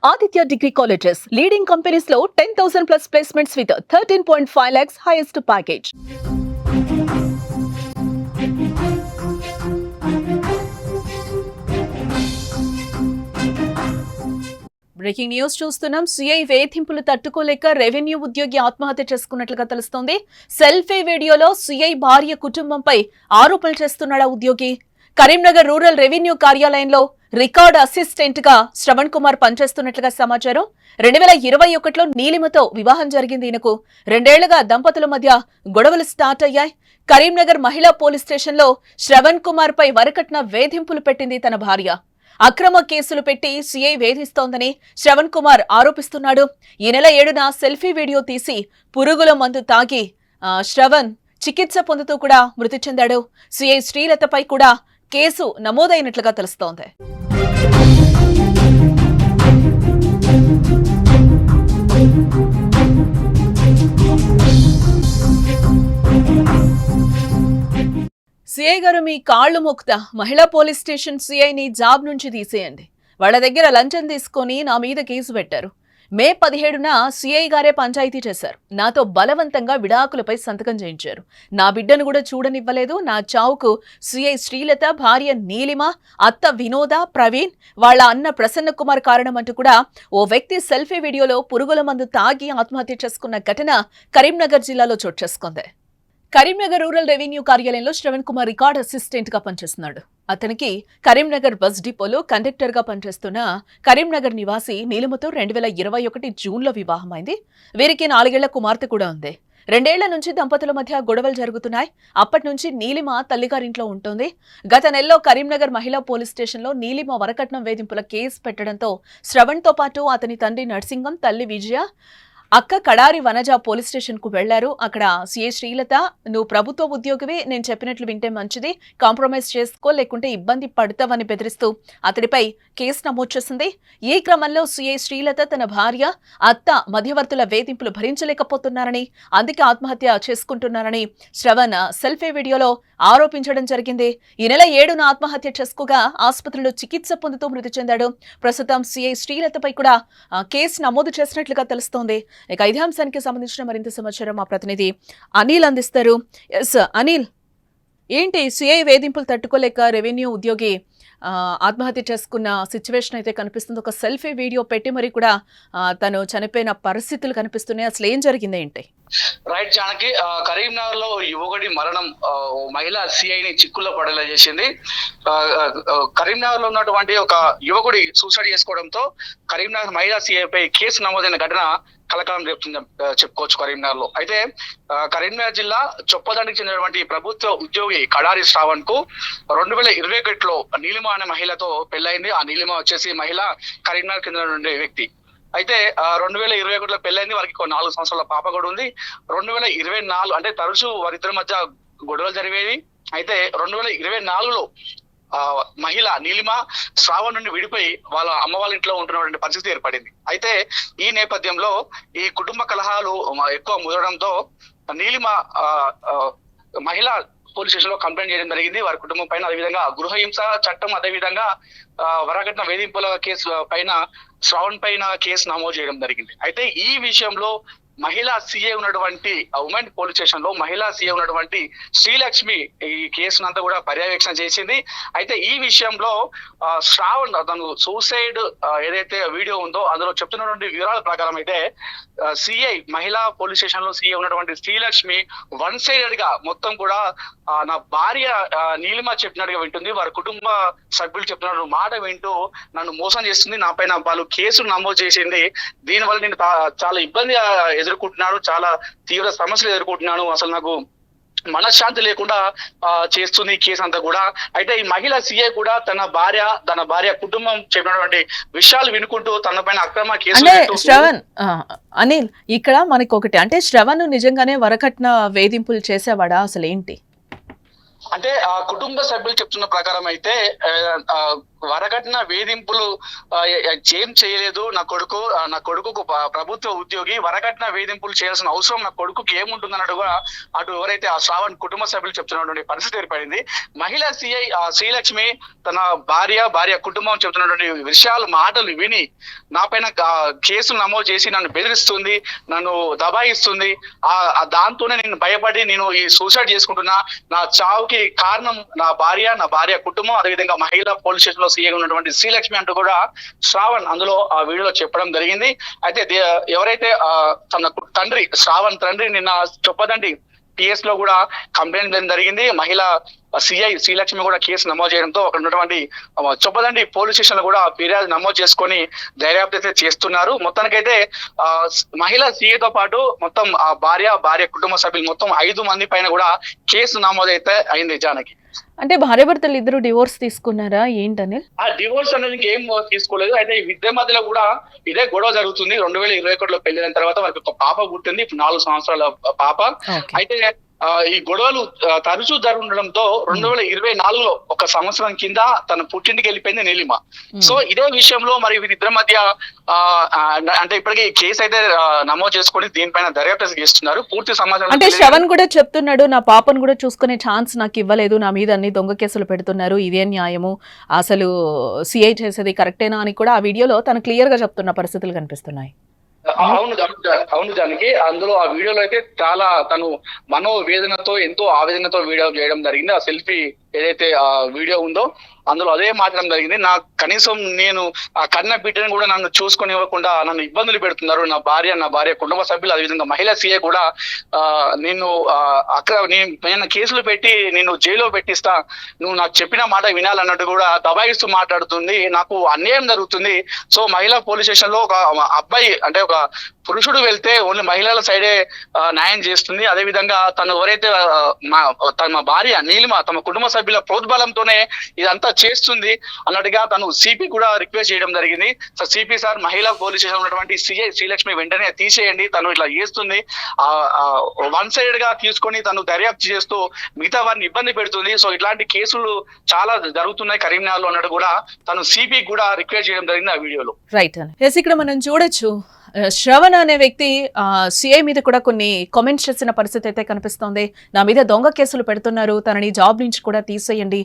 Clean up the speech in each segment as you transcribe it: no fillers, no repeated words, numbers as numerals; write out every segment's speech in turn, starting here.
Aditya Degree Colleges, leading companies లో 10,000 plus placements with 13.5 lakhs highest package. Breaking news చూస్తున్నాం. CI వేధింపులు తట్టుకోలేక revenue ఉద్యోగి ఆత్మహత్య చేసుకున్నట్లుగా తెలుస్తోంది. సెల్ఫీ వీడియోలో సిఐ భార్య కుటుంబంపై ఆరోపణలు చేస్తున్నాడా ఉద్యోగి. కరీంనగర్ రూరల్ రెవెన్యూ కార్యాలయంలో రికార్డ్ అసిస్టెంట్ గా శ్రవణ్ కుమార్ పనిచేస్తున్నట్లుగా సమాచారం. 2021లో నీలిమతో వివాహం జరిగింది. ఈయనకు 2 ఏళ్లుగా దంపతుల మధ్య గొడవలు స్టార్ట్ అయ్యాయి. కరీంనగర్ మహిళా పోలీస్ స్టేషన్లో శ్రవణ్ కుమార్ పై వరకట్న వేధింపులు పెట్టింది తన భార్య. అక్రమ కేసులు పెట్టి సిఐ వేధిస్తోందని శ్రవణ్ కుమార్ ఆరోపిస్తున్నాడు. ఈ నెల 7న సెల్ఫీ వీడియో తీసి పురుగుల మందు తాగి శ్రవణ్ చికిత్స పొందుతూ కూడా మృతి చెందాడు. సిఐ శ్రీలతపై కూడా కేసు నమోదైనట్లుగా తెలుస్తోంది. సిఐ గారు, మీ కాళ్లు మొక్కుతా, మహిళా పోలీస్ స్టేషన్ సిఐని జాబ్ నుంచి తీసేయండి. వాళ్ళ దగ్గర లంచం తీసుకొని నా మీద కేసు పెట్టారు. మే 17న సిఐ గారే పంచాయతీ చేశారు. నాతో బలవంతంగా విడాకులపై సంతకం చేయించారు. నా బిడ్డను కూడా చూడనివ్వలేదు. నా చావుకు సిఐ శ్రీలత, భార్య నీలిమ, అత్త వినోద, ప్రవీణ్, వాళ్ళ అన్న ప్రసన్న కుమార్ కారణం అంటూ కూడా ఓ వ్యక్తి సెల్ఫీ వీడియోలో పురుగుల మందు తాగి ఆత్మహత్య చేసుకున్న ఘటన కరీంనగర్ జిల్లాలో చోటు చేసుకుంది. కరీంనగర్ రూరల్ రెవెన్యూ కార్యాలయంలో శ్రవణ్ కుమార్ రికార్డ్ అసిస్టెంట్ గా పనిచేస్తున్నాడు. అతనికి కరీంనగర్ బస్ డిపోలో కండక్టర్ గా పనిచేస్తున్న కరీంనగర్ నివాసి నీలిమతో 2021 జూన్లో వివాహమైంది. వీరికి 4 ఏళ్ల కుమార్తె కూడా ఉంది. 2 ఏళ్ల నుంచి దంపతుల మధ్య గొడవలు జరుగుతున్నాయి. అప్పటి నుంచి నీలిమ తల్లిగారింట్లో ఉంటుంది. గత నెలలో కరీంనగర్ మహిళా పోలీస్ స్టేషన్లో నీలిమ వరకట్నం వేధింపుల కేసు పెట్టడంతో శ్రవణ్తో పాటు అతని తండ్రి నర్సింగం, తల్లి విజయ, అక్క కడారి వనజ పోలీస్ స్టేషన్ కు వెళ్లారు. అక్కడ సిఐ శ్రీలత, నువ్వు ప్రభుత్వ ఉద్యోగివి, నేను చెప్పినట్లు వింటే మంచిది, కాంప్రమైజ్ చేసుకో, లేకుంటే ఇబ్బంది పడతావని బెదిరిస్తూ అతడిపై కేసు నమోదు చేసింది. ఈ క్రమంలో సిఐ శ్రీలత తన భార్య, అత్త మధ్యవర్తుల వేధింపులు భరించలేకపోతున్నారని, అందుకే ఆత్మహత్య చేసుకుంటున్నారని శ్రవణ్ సెల్ఫీ వీడియోలో ఆరోపించడం జరిగింది. ఈ నెల 7న ఆత్మహత్య చేసుకోగా ఆసుపత్రిలో చికిత్స పొందుతూ మృతి చెందాడు. ప్రస్తుతం సిఐ శ్రీలతపై కూడా కేసు నమోదు చేసినట్లుగా తెలుస్తోంది. ఇక ఇదే అంశానికి సంబంధించిన మరింత సమాచారం మా ప్రతినిధి అనిల్ అందిస్తారు. ఎస్ అనిల్, ఏంటి సిఐ వేధింపులు తట్టుకోలేక రెవెన్యూ ఉద్యోగి ఆత్మహత్య చేసుకున్న సిచ్యువేషన్ అయితే కనిపిస్తుంది. ఒక సెల్ఫీ వీడియో పెట్టి మరి కూడా తను చనిపోయిన పరిస్థితులు కనిపిస్తున్నాయి. అసలు ఏం జరిగింది ఏంటి? రైట్ జానకి, కరీంనగర్ లో యువకుడి మరణం మహిళా సిఐని చిక్కుల్లో పడేలా చేసింది. కరీంనగర్ లో ఉన్నటువంటి ఒక యువకుడి సూసైడ్ చేసుకోవడంతో కరీంనగర్ మహిళా సిఐపై కేసు నమోదైన ఘటన కలకలం రేపుతుంది చెప్పుకోవచ్చు కరీంనగర్ లో. అయితే కరీంనగర్ జిల్లా చొప్పదండికి చెందినటువంటి ప్రభుత్వ ఉద్యోగి కడారి శ్రావణ్ కు 2021లో నీలిమ అనే మహిళతో పెళ్లైంది. ఆ నీలిమ వచ్చేసి మహిళ కరీంనగర్ కింద ఉండే వ్యక్తి. అయితే 2021లో పెళ్లైంది. వారికి 4 సంవత్సరాల పాప కూడా ఉంది. 2024 అంటే తరచూ వారిద్దరి మధ్య గొడవలు జరిగేవి. అయితే 2024లో మహిళ నీలిమ శ్రావణ్ నుండి విడిపోయి వాళ్ళ అమ్మ వాళ్ళ ఇంట్లో ఉంటున్నటువంటి పరిస్థితి ఏర్పడింది. అయితే ఈ నేపథ్యంలో ఈ కుటుంబ కలహాలు ఎక్కువ ముదరడంతో నీలిమ మహిళ పోలీస్ స్టేషన్ లో కంప్లైంట్ చేయడం జరిగింది వారి కుటుంబం పైన. అదేవిధంగా గృహహింస చట్టం, అదేవిధంగా వరకట్న వేధింపుల కేసు పైన శ్రావణ్ పైన కేసు నమోదు చేయడం జరిగింది. అయితే ఈ విషయంలో మహిళా సీఏ ఉన్నటువంటి ఉమెన్ పోలీస్ స్టేషన్ లో మహిళా సీఏ ఉన్నటువంటి శ్రీలక్ష్మి ఈ కేసునంతా కూడా పర్యవేక్షణ చేసింది. అయితే ఈ విషయంలో శ్రావణ్ తను సూసైడ్ ఏదైతే వీడియో ఉందో అందులో చెప్తున్నటువంటి వివరాల ప్రకారం అయితే సిఐ మహిళా పోలీస్ స్టేషన్ లో సీఏ ఉన్నటువంటి శ్రీలక్ష్మి 1 సైడెడ్ గా మొత్తం కూడా నా భార్య నీలిమ చెప్పినట్టుగా వింటుంది, వారి కుటుంబ సభ్యులు చెప్పినట్టు మాట వింటూ నన్ను మోసం చేస్తుంది, నా పైన వాళ్ళు కేసులు నమోదు చేసింది, దీనివల్ల నేను చాలా ఇబ్బంది ఎదుర్కొంటున్నాను, చాలా తీవ్ర సమస్యలు ఎదుర్కొంటున్నాను, అసలు నాకు మనశ్శాంతి లేకుండా చేస్తుంది ఈ కేసు అంతా కూడా. అయితే ఈ మహిళా సీఏ కూడా తన భార్య కుటుంబం చెప్పినటువంటి విషయాలు వినుకుంటూ తన పైన అక్రమ కేసు. శ్రవణ్, అనిల్, ఇక్కడ మనకి ఒకటి అంటే శ్రవణ్ నిజంగానే వరకట్న వేధింపులు చేసేవాడా, అసలు ఏంటి అంటే కుటుంబ సభ్యులు చెప్తున్న ప్రకారం అయితే వరకట్న వేధింపులు ఏం చేయలేదు. నా కొడుకు ప్రభుత్వ ఉద్యోగి, వరకట్న వేధింపులు చేయాల్సిన అవసరం నా కొడుకుకి ఏముంటుంది అన్నట్టుగా అటు ఎవరైతే ఆ శ్రావణ్ కుటుంబ సభ్యులు చెప్తున్నటువంటి పరిస్థితి ఏర్పడింది. మహిళా సిఐ శ్రీలక్ష్మి తన భార్య కుటుంబం చెప్తున్నటువంటి విషయాలు మాటలు విని నా పైన కేసులు నమోదు చేసి నన్ను బెదిరిస్తుంది, నన్ను దబాయిస్తుంది. దాంతోనే నేను భయపడి నేను ఈ సూసైడ్ చేసుకుంటున్నా. నా చావుకి కారణం నా భార్య కుటుంబం, అదేవిధంగా మహిళా పోలీస్ స్టేషన్ లో సీఏగా ఉన్నటువంటి శ్రీలక్ష్మి అంటూ కూడా శ్రావణ్ అందులో ఆ వీడియోలో చెప్పడం జరిగింది. అయితే ఎవరైతే తన శ్రావణ్ తండ్రి నిన్న చొప్పదండి టిఎస్ లో కూడా కంప్లైంట్ చేయడం జరిగింది. మహిళా సిఐ శ్రీలక్ష్మి కూడా కేసు నమోదు చేయడంతో అక్కడ ఉన్నటువంటి చొప్పదండి పోలీస్ స్టేషన్ లో కూడా ఫిర్యాదు నమోదు చేసుకొని దర్యాప్తు అయితే చేస్తున్నారు. మొత్తానికైతే మహిళా సిఐతో పాటు మొత్తం భార్య కుటుంబ సభ్యులు మొత్తం 5 మంది పైన కూడా కేసు నమోదు అయితే అయింది. జానకి, అంటే భార్యాభర్తలు ఇద్దరు డివోర్స్ తీసుకున్నారా ఏంటని? ఆ డివోర్స్ అనేది ఏం తీసుకోలేదు. అయితే ఈ ఇద్దరి మధ్యలో కూడా ఇదే గొడవ జరుగుతుంది. 2021లో పెళ్లిన తర్వాత వాళ్ళకి ఒక పాప పుట్టింది, 4 సంవత్సరాల పాప. అయితే ఈ గొడవలు తరచూ జరుగుతుండడంతో 2024లో 1 సంవత్సరం కింద తన పుట్టింటికి వెళ్ళిపోయింది నీలిమ. సో ఇదే విషయంలో మరి వీరిద్దరి మధ్య అంటే ఇప్పటికీ కేసు అయితే నమోదు చేసుకుని దీనిపైన దర్యాప్తు చేస్తున్నారు. పూర్తి సమాచారం అంటే శ్రవణ్ కూడా చెప్తున్నాడు, నా పాపను కూడా చూసుకునే ఛాన్స్ నాకు ఇవ్వలేదు, నా మీద అన్ని దొంగ కేసులు పెడుతున్నారు, ఇదే న్యాయము, అసలు సిఐ చేసేది కరెక్టేనా అని కూడా ఆ వీడియోలో తను క్లియర్ గా చెప్తున్న పరిస్థితులు కనిపిస్తున్నాయి. అవును జానకి, అందులో ఆ వీడియోలో అయితే చాలా తను మనోవేదనతో ఎంతో ఆవేదనతో వీడియో చేయడం జరిగింది. ఆ సెల్ఫీ ఏదైతే ఆ వీడియో ఉందో అందులో అదే మాట్లాడడం జరిగింది. కనీసం నేను ఆ కన్న బిడ్డను కూడా నన్ను చూసుకొని ఇవ్వకుండా నన్ను ఇబ్బందులు పెడుతున్నారు నా భార్య కుటుంబ సభ్యులు, అదేవిధంగా మహిళా సీఏ కూడా నిన్ను నేను కేసులు పెట్టి నిన్ను జైల్లో పెట్టిస్తా, నువ్వు నాకు చెప్పిన మాట వినాలన్నట్టు కూడా దబాయిస్తూ మాట్లాడుతుంది. నాకు అన్యాయం జరుగుతుంది. సో మహిళా పోలీస్ స్టేషన్ లో ఒక అబ్బాయి అంటే ఒక పురుషుడు వెళ్తే ఓన్లీ మహిళల సైడే న్యాయం చేస్తుంది. అదే విధంగా తను ఎవరైతే తమ భార్య నీలిమ తమ కుటుంబ సభ్యుల ప్రోద్బలంతోనే ఇదంతా చేస్తుంది అన్నట్టుగా తను సిపి కూడా రిక్వెస్ట్ చేయడం జరిగింది. సో సిపి సార్, మహిళా పోలీస్ స్టేషన్ ఉన్నటువంటి సిఐ శ్రీలక్ష్మి వెంటనే తీసేయండి, తను ఇట్లా చేస్తుంది, 1 సైడ్ గా తీసుకొని తను దర్యాప్తు చేస్తూ మిగతా వారిని ఇబ్బంది పెడుతుంది. సో ఇట్లాంటి కేసులు చాలా జరుగుతున్నాయి కరీంనగర్ లో అన్నట్టు కూడా తను సిపి కూడా రిక్వెస్ట్ చేయడం జరిగింది ఆ వీడియోలో. రైట్, ఇక్కడ మనం చూడొచ్చు శ్రవణ్ అనే వ్యక్తి సిఐ మీద కూడా కొన్ని కామెంట్స్ చేసిన పరిస్థితి అయితే కనిపిస్తోంది. నా మీద దొంగ కేసులు పెడుతున్నారు, తనని జాబ్ నుంచి కూడా తీసేయండి,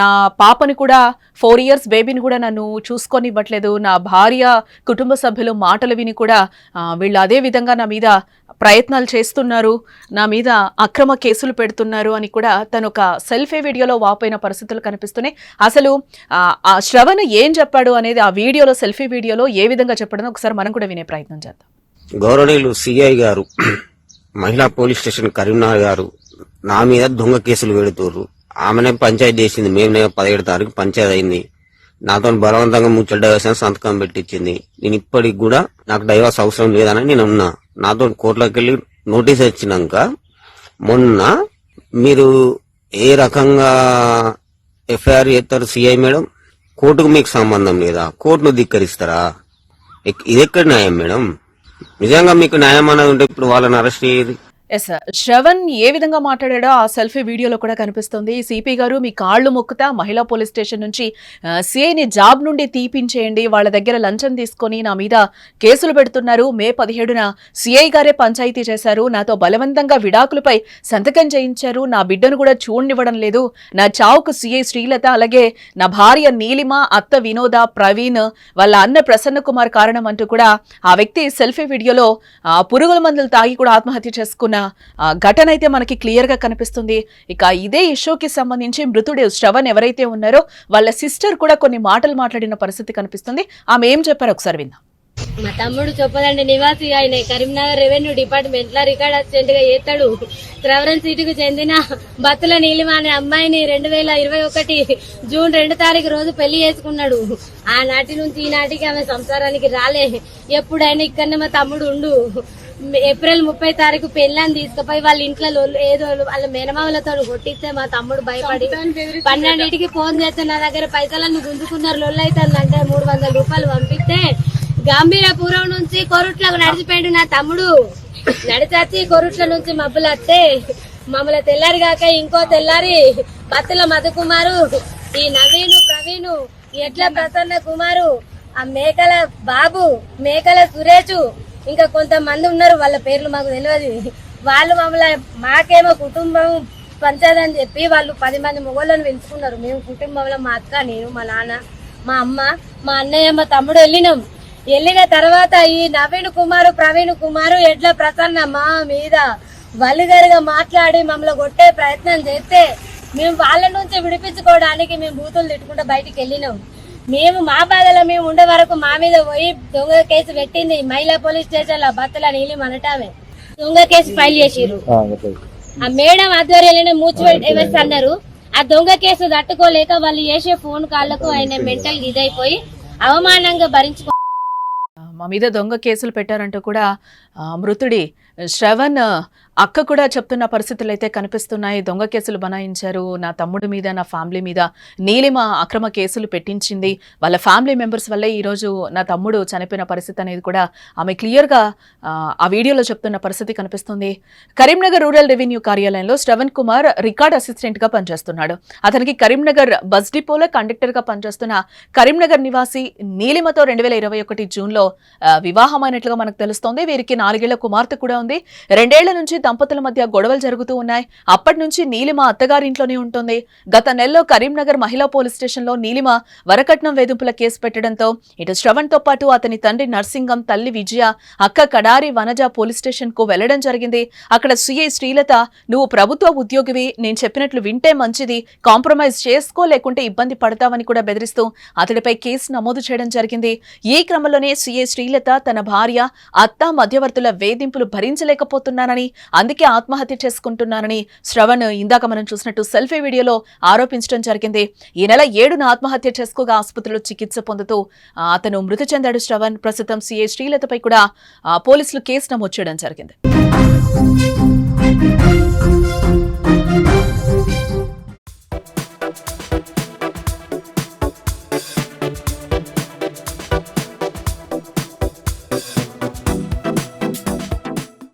నా పాపని కూడా 4 years బేబీని కూడా నన్ను చూసుకొని ఇవ్వట్లేదు, నా భార్య కుటుంబ సభ్యులు మాటలు విని కూడా వీళ్ళు అదే విధంగా నా మీద ప్రయత్నాలు చేస్తున్నారు, నా మీద అక్రమ కేసులు పెడుతున్నారు అని కూడా తను ఒక సెల్ఫీ వీడియోలో వాపోయిన పరిస్థితులు కనిపిస్తున్నాయి. అసలు ఆ శ్రవణ్ ఏం చెప్పాడు అనేది ఆ వీడియోలో సెల్ఫీ వీడియోలో ఏ విధంగా చెప్పడం ఒకసారి మనం కూడా వినే ప్రయత్నం చేద్దాం. గౌరవనీయులు సిఐ గారు, మహిళా పోలీస్ స్టేషన్ కరీంనగర్ గారు నా మీద దొంగ కేసులు పెడుతుర్రు. ఆమెనే పంచాయతీ చేసింది, మేమే 17 తారీఖు పంచాయతీ అయింది, నాతో బలవంతంగా ముచ్చట డైవర్స్ సంతకం పెట్టించింది. నేను ఇప్పటికి కూడా నాకు డైవర్స్ అవసరం లేదని నేను ఉన్నా. నాతో కోర్టులోకి వెళ్ళి నోటీస్ ఇచ్చినాక మొన్న మీరు ఏ రకంగా ఎఫ్ఐఆర్ చేస్తారు సిఐ మేడం? కోర్టుకు మీకు సంబంధం లేదా? కోర్టును ధిక్కరిస్తారా? ఇది ఎక్కడ న్యాయం మేడం? నిజంగా మీకు న్యాయం అనేది ఉంటే ఇప్పుడు వాళ్ళని అరెస్ట్ చేయదు. ఎస్, శ్రవణ్ ఏ విధంగా మాట్లాడాడో ఆ సెల్ఫీ వీడియోలో కూడా కనిపిస్తుంది. సిపి గారు, మీ కాళ్లు మొక్కుతా మహిళా పోలీస్ స్టేషన్ నుంచి సిఐని జాబ్ నుండి తీపించేయండి, వాళ్ళ దగ్గర లంచం తీసుకొని నా మీద కేసులు పెడుతున్నారు, మే 17న సిఐ గారే పంచాయతీ చేశారు, నాతో బలవంతంగా విడాకులపై సంతకం చేయించారు, నా బిడ్డను కూడా చూడనివ్వడం లేదు, నా చావుకు సిఐ శ్రీలత అలాగే నా భార్య నీలిమ, అత్త వినోద, ప్రవీణ్, వాళ్ళ అన్న ప్రసన్న కుమార్ కారణం అంటూ కూడా ఆ వ్యక్తి సెల్ఫీ వీడియోలో పురుగుల మందులు తాగి కూడా ఆత్మహత్య చేసుకున్న ఘటన అయితే మనకి క్లియర్ గా కనిపిస్తుంది. ఇక ఇదే ఇష్యూకి సంబంధించి మృతుడు శ్రవణ్ ఎవరైతే ఉన్నారో వాళ్ళ సిస్టర్ కూడా కొన్ని మాటలు మాట్లాడిన పరిస్థితి కనిపిస్తుంది. ఆమె ఏం చెప్పారు ఒకసారి విందాం. మా తమ్ముడు చొప్పదండి నివాసి, ఆయన కరీంనగర్ రెవెన్యూ డిపార్ట్మెంట్ లో రికార్డ్ అసిస్టెంట్ గా చేస్తాడు. త్రవరం సీటుకు చెందిన బత్తుల నీలిమ అనే అమ్మాయిని 2021 జూన్ 2 తారీఖు రోజు పెళ్లి చేసుకున్నాడు. ఆనాటి నుంచి ఈనాటికి ఆమె సంసారానికి రాలే. ఎప్పుడైనా ఇక్కడనే మా తమ్ముడు ఉండు. ఏప్రిల్ 30 తారీఖు పెళ్ళాన్ని తీసుకుపోయి వాళ్ళ ఇంట్లో ఏదో వాళ్ళ మేనమామలతో కొట్టిస్తే మా తమ్ముడు భయపడి 12ంటికి ఫోన్ చేస్తే నా దగ్గర పైసలన్నీ గుంజుకున్నారు, లొల్లు అవుతుందంటే 300 రూపాయలు పంపిస్తే గంభీరపురం నుంచి కొరుట్లకు నడిచిపోయాడు నా తమ్ముడు. నడిచొచ్చి కొరుట్ల నుంచి మబ్బులు వస్తే మమ్మల్ని తెల్లారి కాక ఇంకో తెల్లారి బత్తుల మధుకుమారు, ఈ నవీను, ప్రవీణు ఎట్లా ప్రసన్న కుమారు, ఆ మేకల బాబు, మేకల సురేష్, ఇంకా కొంతమంది ఉన్నారు, వాళ్ళ పేర్లు మాకు తెలియదు. వాళ్ళు మమ్మల్ని మాకేమో కుటుంబం పంచదని చెప్పి వాళ్ళు 10 మంది మొగోళ్ళని పెంచుకున్నారు. మేము కుటుంబంలో మా అక్క, నేను, మా నాన్న, మా అమ్మ, మా అన్నయ్య, మా తమ్ముడు వెళ్ళిన తర్వాత ఈ నవీన్ కుమారు, ప్రవీణ్ కుమారు, ఎడ్ల ప్రసన్న మా మీద వల్లిగరుగా మాట్లాడి మమ్మల్ని కొట్టే ప్రయత్నం చేస్తే మేము వాళ్ళ నుంచి విడిపించుకోవడానికి మేము బూతులు తిట్టుకుంటూ బయటికి వెళ్ళినాం. మేము మా బాధలో మేము ఉండే వరకు మా మీద పోయి దొంగ కేసు పెట్టింది మహిళా పోలీస్ స్టేషన్ లో బత్తల నీలి మనటామే దొంగ కేసు ఫైల్ చేసిర్రు. ఆ మేడం ఆధ్వర్యంలోనే మ్యూచువల్ డివైస్ అన్నారు. ఆ దొంగ కేసు తట్టుకోలేక వాళ్ళు చేసే ఫోన్ కాళ్లకు ఆయన మెంటల్ ఇదైపోయి అవమానంగా భరించుకో. మా మీద దొంగ కేసులు పెట్టారంటూ కూడా మృతుడి శ్రవణ్ అక్క కూడా చెప్తున్న పరిస్థితులు అయితే కనిపిస్తున్నాయి. దొంగ కేసులు బనాయించారు, నా తమ్ముడి మీద, నా ఫ్యామిలీ మీద నీలిమ అక్రమ కేసులు పెట్టించింది, వాళ్ళ ఫ్యామిలీ మెంబర్స్ వల్లే ఈరోజు నా తమ్ముడు చనిపోయిన పరిస్థితి అనేది కూడా ఆమె క్లియర్గా ఆ వీడియోలో చెప్తున్న పరిస్థితి కనిపిస్తుంది. కరీంనగర్ రూరల్ రెవెన్యూ కార్యాలయంలో శ్రవణ్ కుమార్ రికార్డ్ అసిస్టెంట్గా పనిచేస్తున్నాడు. అతనికి కరీంనగర్ బస్ డిపోలో కండక్టర్గా పనిచేస్తున్న కరీంనగర్ నివాసి నీలిమతో 2021 జూన్లో వివాహమైనట్లుగా మనకు తెలుస్తోంది. వీరికి 4 ఏళ్ల కుమార్తె కూడా ఉంది. 2 ఏళ్ల నుంచి దంపతుల మధ్య గొడవలు జరుగుతూ ఉన్నాయి. అప్పటి నుంచి నీలిమ అత్తగారింట్లోనే ఉంటుంది. గత నెలలో కరీంనగర్ మహిళా పోలీస్ స్టేషన్లో నీలిమ వరకట్నం వేధింపుల కేసు పెట్టడంతో ఇటు శ్రవణ్ తో పాటు అతని తండ్రి నర్సింగం, తల్లి విజయ, అక్క కడారి వనజ పోలీస్ స్టేషన్ కు వెళ్లడం జరిగింది. అక్కడ సిఐ శ్రీలత, నువ్వు ప్రభుత్వ ఉద్యోగివి, నేను చెప్పినట్లు వింటే మంచిది, కాంప్రమైజ్ చేసుకో లేకుంటే ఇబ్బంది పడతావని కూడా బెదిరిస్తూ అతడిపై కేసు నమోదు చేయడం జరిగింది. ఈ క్రమంలోనే సిఐ శ్రీలత తన భార్య, అత్త మధ్యవర్తుల వేధింపులు భరించలేకపోతున్నానని, అందుకే ఆత్మహత్య చేసుకుంటున్నానని శ్రవణ్ ఇందాక మనం చూసినట్టు సెల్ఫీ వీడియోలో ఆరోపించడం జరిగింది. ఈ నెల 7న ఆత్మహత్య చేసుకోగా ఆసుపత్రిలో చికిత్స పొందుతూ అతను మృతి చెందాడు శ్రవణ్. ప్రస్తుతం సిఐ శ్రీలతపై కూడా పోలీసులు కేసు నమోదు చేయడం జరిగింది.